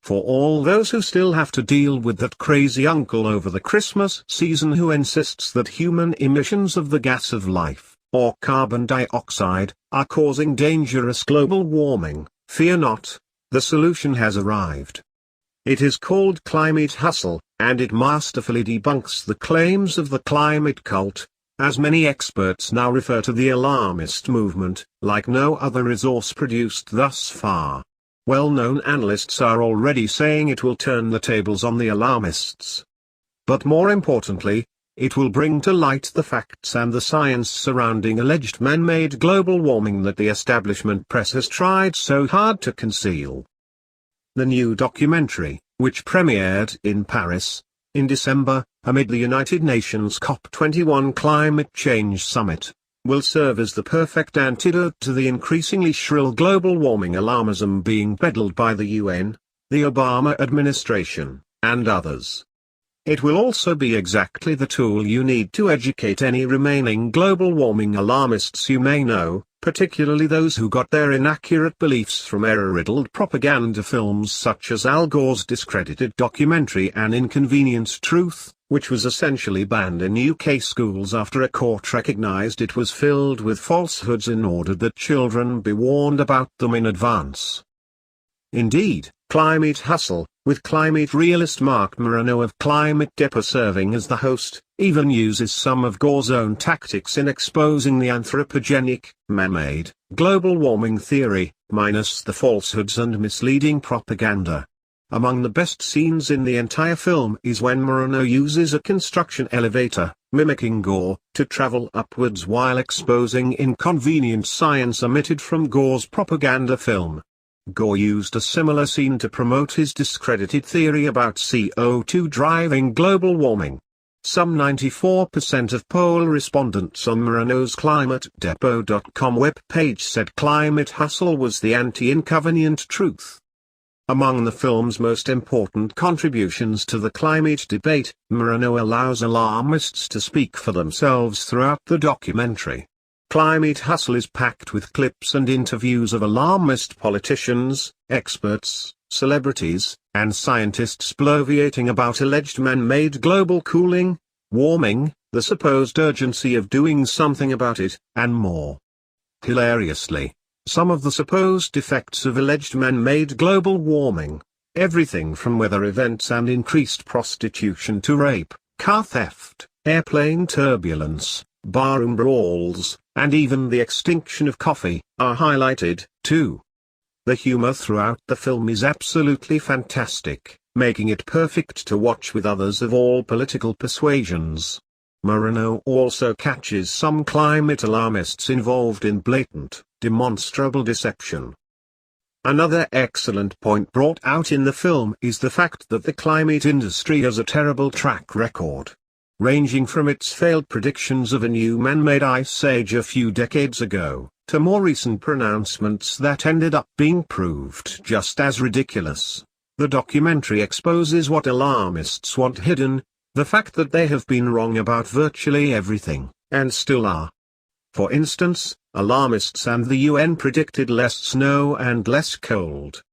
For all those who still have to deal with that crazy uncle over the Christmas season who insists that human emissions of the gas of life, or carbon dioxide, are causing dangerous global warming, fear not, the solution has arrived. It is called climate hustle, and it masterfully debunks the claims of the climate cult, as many experts now refer to the alarmist movement, like no other resource produced thus far. Well-known analysts are already saying it will turn the tables on the alarmists. But more importantly, it will bring to light the facts and the science surrounding alleged man-made global warming that the establishment press has tried so hard to conceal. The new documentary, which premiered in Paris, in December, amid the United Nations COP21 climate change summit, will serve as the perfect antidote to the increasingly shrill global warming alarmism being peddled by the UN, the Obama administration, and others. It will also be exactly the tool you need to educate any remaining global warming alarmists you may know, particularly those who got their inaccurate beliefs from error-riddled propaganda films such as Al Gore's discredited documentary An Inconvenient Truth, which was essentially banned in UK schools after a court recognized it was filled with falsehoods in order that children be warned about them in advance. Indeed, Climate Hustle, with climate realist Mark Morano of Climate Depot serving as the host, even uses some of Gore's own tactics in exposing the anthropogenic, man-made, global warming theory, minus the falsehoods and misleading propaganda. Among the best scenes in the entire film is when Morano uses a construction elevator, mimicking Gore, to travel upwards while exposing inconvenient science omitted from Gore's propaganda film. Gore used a similar scene to promote his discredited theory about CO2 driving global warming. Some 94% of poll respondents on Morano's ClimateDepot.com webpage said Climate Hustle was the anti-inconvenient truth. Among the film's most important contributions to the climate debate, Morano allows alarmists to speak for themselves throughout the documentary. Climate Hustle is packed with clips and interviews of alarmist politicians, experts, celebrities, and scientists bloviating about alleged man-made global cooling, warming, the supposed urgency of doing something about it, and more. Hilariously, some of the supposed effects of alleged man-made global warming, everything from weather events and increased prostitution to rape, car theft, airplane turbulence, barroom brawls, and even the extinction of coffee, are highlighted, too. The humor throughout the film is absolutely fantastic, making it perfect to watch with others of all political persuasions. Morano also catches some climate alarmists involved in blatant, demonstrable deception. Another excellent point brought out in the film is the fact that the climate industry has a terrible track record, ranging from its failed predictions of a new man-made ice age a few decades ago, to more recent pronouncements that ended up being proved just as ridiculous. The documentary exposes what alarmists want hidden, the fact that they have been wrong about virtually everything, and still are. For instance, alarmists and the UN predicted less snow and less cold.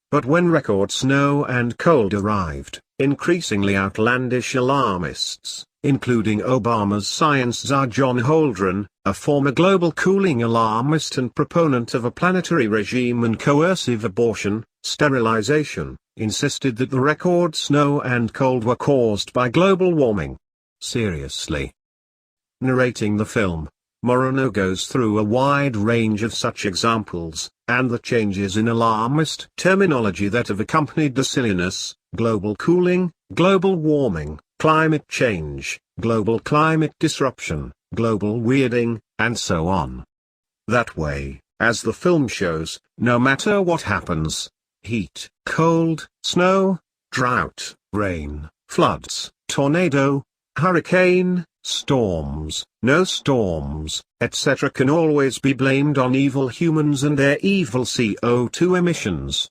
But when record snow and cold arrived, increasingly outlandish alarmists, including Obama's science czar John Holdren, a former global cooling alarmist and proponent of a planetary regime and coercive abortion, sterilization, insisted that the record snow and cold were caused by global warming. Seriously. Narrating the film, Morano goes through a wide range of such examples, and the changes in alarmist terminology that have accompanied the silliness: global cooling, global warming, climate change, global climate disruption, global weirding, and so on. That way, as the film shows, no matter what happens, heat, cold, snow, drought, rain, floods, tornado, hurricane, storms, no storms, etc., can always be blamed on evil humans and their evil CO2 emissions.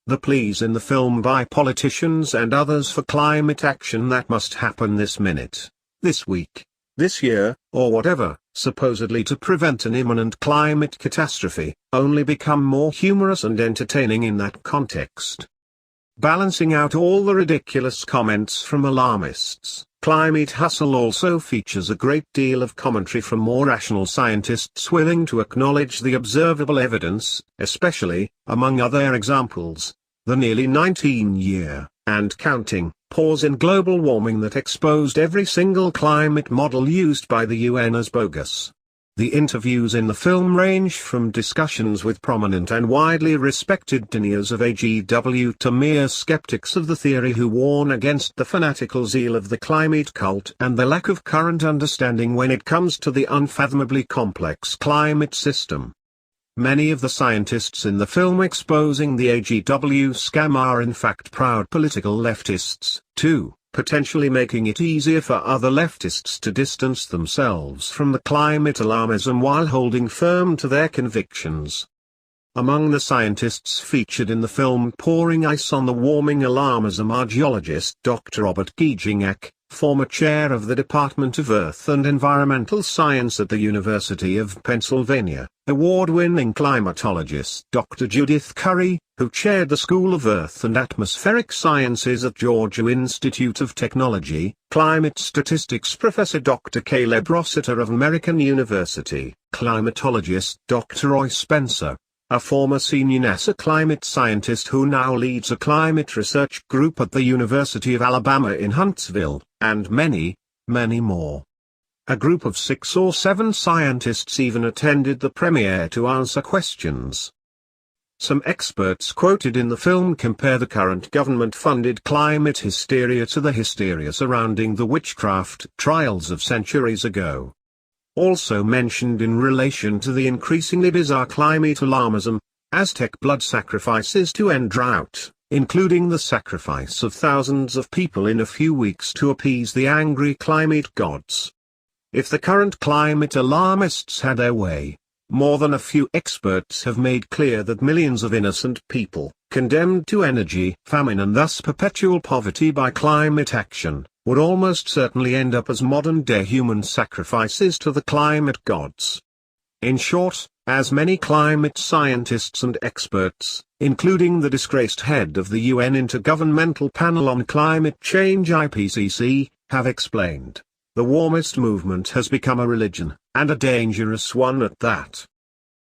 The pleas in the film by politicians and others for climate action that must happen this minute, this week, this year, or whatever, supposedly to prevent an imminent climate catastrophe, only become more humorous and entertaining in that context. Balancing out all the ridiculous comments from alarmists, Climate Hustle also features a great deal of commentary from more rational scientists willing to acknowledge the observable evidence, especially, among other examples, the nearly 19-year, and counting, pause in global warming that exposed every single climate model used by the UN as bogus. The interviews in the film range from discussions with prominent and widely respected deniers of AGW to mere skeptics of the theory who warn against the fanatical zeal of the climate cult and the lack of current understanding when it comes to the unfathomably complex climate system. Many of the scientists in the film exposing the AGW scam are in fact proud political leftists, too, potentially making it easier for other leftists to distance themselves from the climate alarmism while holding firm to their convictions. Among the scientists featured in the film pouring ice on the warming alarmism are geologist Dr. Robert Gijingak, former chair of the Department of Earth and Environmental Science at the University of Pennsylvania, award-winning climatologist Dr. Judith Curry, who chaired the School of Earth and Atmospheric Sciences at Georgia Institute of Technology, climate statistics professor Dr. Caleb Rossiter of American University, climatologist Dr. Roy Spencer, a former senior NASA climate scientist who now leads a climate research group at the University of Alabama in Huntsville, and many, many more. A group of 6 or 7 scientists even attended the premiere to answer questions. Some experts quoted in the film compare the current government-funded climate hysteria to the hysteria surrounding the witchcraft trials of centuries ago. Also mentioned in relation to the increasingly bizarre climate alarmism, Aztec blood sacrifices to end drought, including the sacrifice of thousands of people in a few weeks to appease the angry climate gods. If the current climate alarmists had their way, more than a few experts have made clear that millions of innocent people, condemned to energy famine and thus perpetual poverty by climate action, would almost certainly end up as modern-day human sacrifices to the climate gods. In short, as many climate scientists and experts, including the disgraced head of the UN Intergovernmental Panel on Climate Change IPCC, have explained, the warmist movement has become a religion, and a dangerous one at that.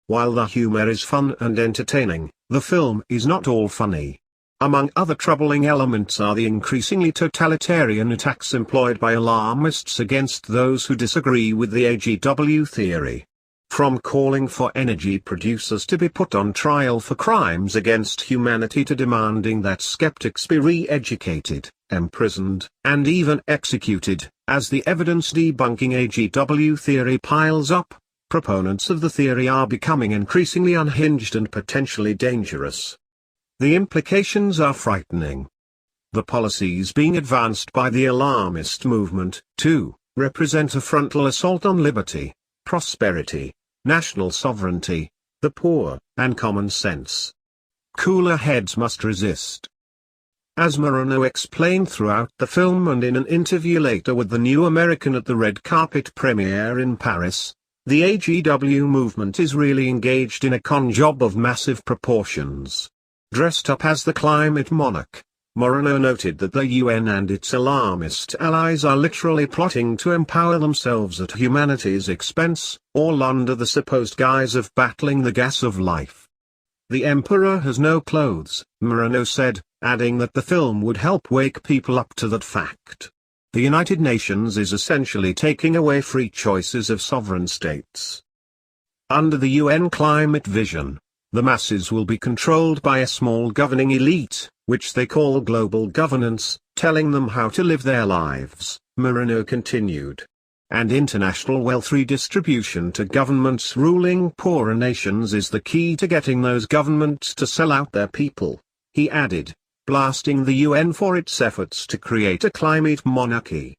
While the humor is fun and entertaining, the film is not all funny. Among other troubling elements are the increasingly totalitarian attacks employed by alarmists against those who disagree with the AGW theory. From calling for energy producers to be put on trial for crimes against humanity to demanding that skeptics be re-educated, imprisoned, and even executed, as the evidence debunking AGW theory piles up, proponents of the theory are becoming increasingly unhinged and potentially dangerous. The implications are frightening. The policies being advanced by the alarmist movement, too, represent a frontal assault on liberty, prosperity, national sovereignty, the poor, and common sense. Cooler heads must resist. As Moreno explained throughout the film and in an interview later with the New American at the red carpet premiere in Paris, the AGW movement is really engaged in a con job of massive proportions. Dressed up as the climate monarch, Moreno noted that the UN and its alarmist allies are literally plotting to empower themselves at humanity's expense, all under the supposed guise of battling the gas of life. The emperor has no clothes, Moreno said, adding that the film would help wake people up to that fact. The United Nations is essentially taking away free choices of sovereign states. Under the UN climate vision, the masses will be controlled by a small governing elite, which they call global governance, telling them how to live their lives, Moreno continued. And international wealth redistribution to governments ruling poorer nations is the key to getting those governments to sell out their people, he added, blasting the UN for its efforts to create a climate monarchy.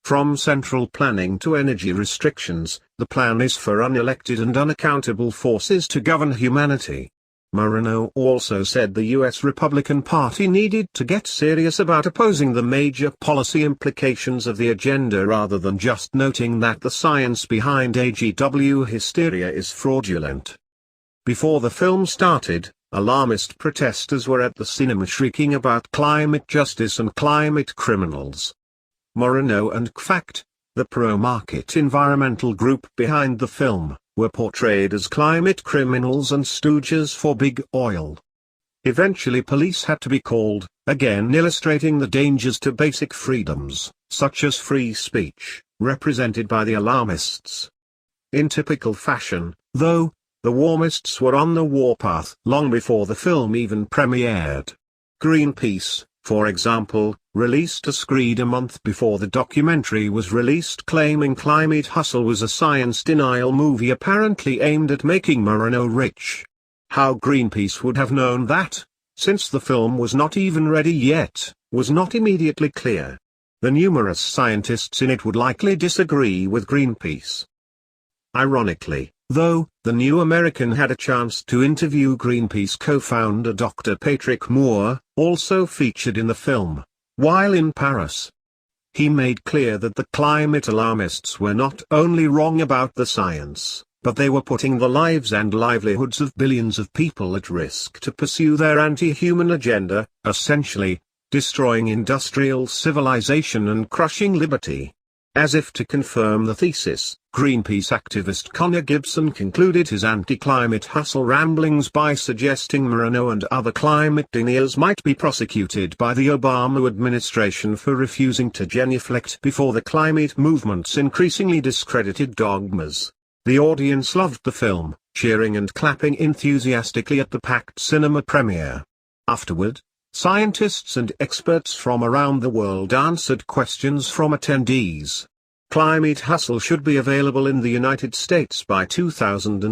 From central planning to energy restrictions, the plan is for unelected and unaccountable forces to govern humanity. Moreno also said the U.S. Republican Party needed to get serious about opposing the major policy implications of the agenda rather than just noting that the science behind AGW hysteria is fraudulent. Before the film started, Alarmist protesters were at the cinema shrieking about climate justice and climate criminals. Moreno and CFACT, the pro-market environmental group behind the film, were portrayed as climate criminals and stooges for big oil. Eventually police had to be called, again illustrating the dangers to basic freedoms, such as free speech, represented by the alarmists. In typical fashion, though, the warmists were on the warpath long before the film even premiered. Greenpeace, for example, released a screed a month before the documentary was released claiming Climate Hustle was a science denial movie apparently aimed at making Moreno rich. How Greenpeace would have known that, since the film was not even ready yet, was not immediately clear. The numerous scientists in it would likely disagree with Greenpeace. Ironically, though, the New American had a chance to interview Greenpeace co-founder Dr. Patrick Moore, also featured in the film, while in Paris. He made clear that the climate alarmists were not only wrong about the science, but they were putting the lives and livelihoods of billions of people at risk to pursue their anti-human agenda, essentially, destroying industrial civilization and crushing liberty. As if to confirm the thesis, Greenpeace activist Connor Gibson concluded his anti-climate hustle ramblings by suggesting Moreno and other climate deniers might be prosecuted by the Obama administration for refusing to genuflect before the climate movement's increasingly discredited dogmas. The audience loved the film, cheering and clapping enthusiastically at the packed cinema premiere. Afterward, scientists and experts from around the world answered questions from attendees. Climate Hustle should be available in the United States by 2000.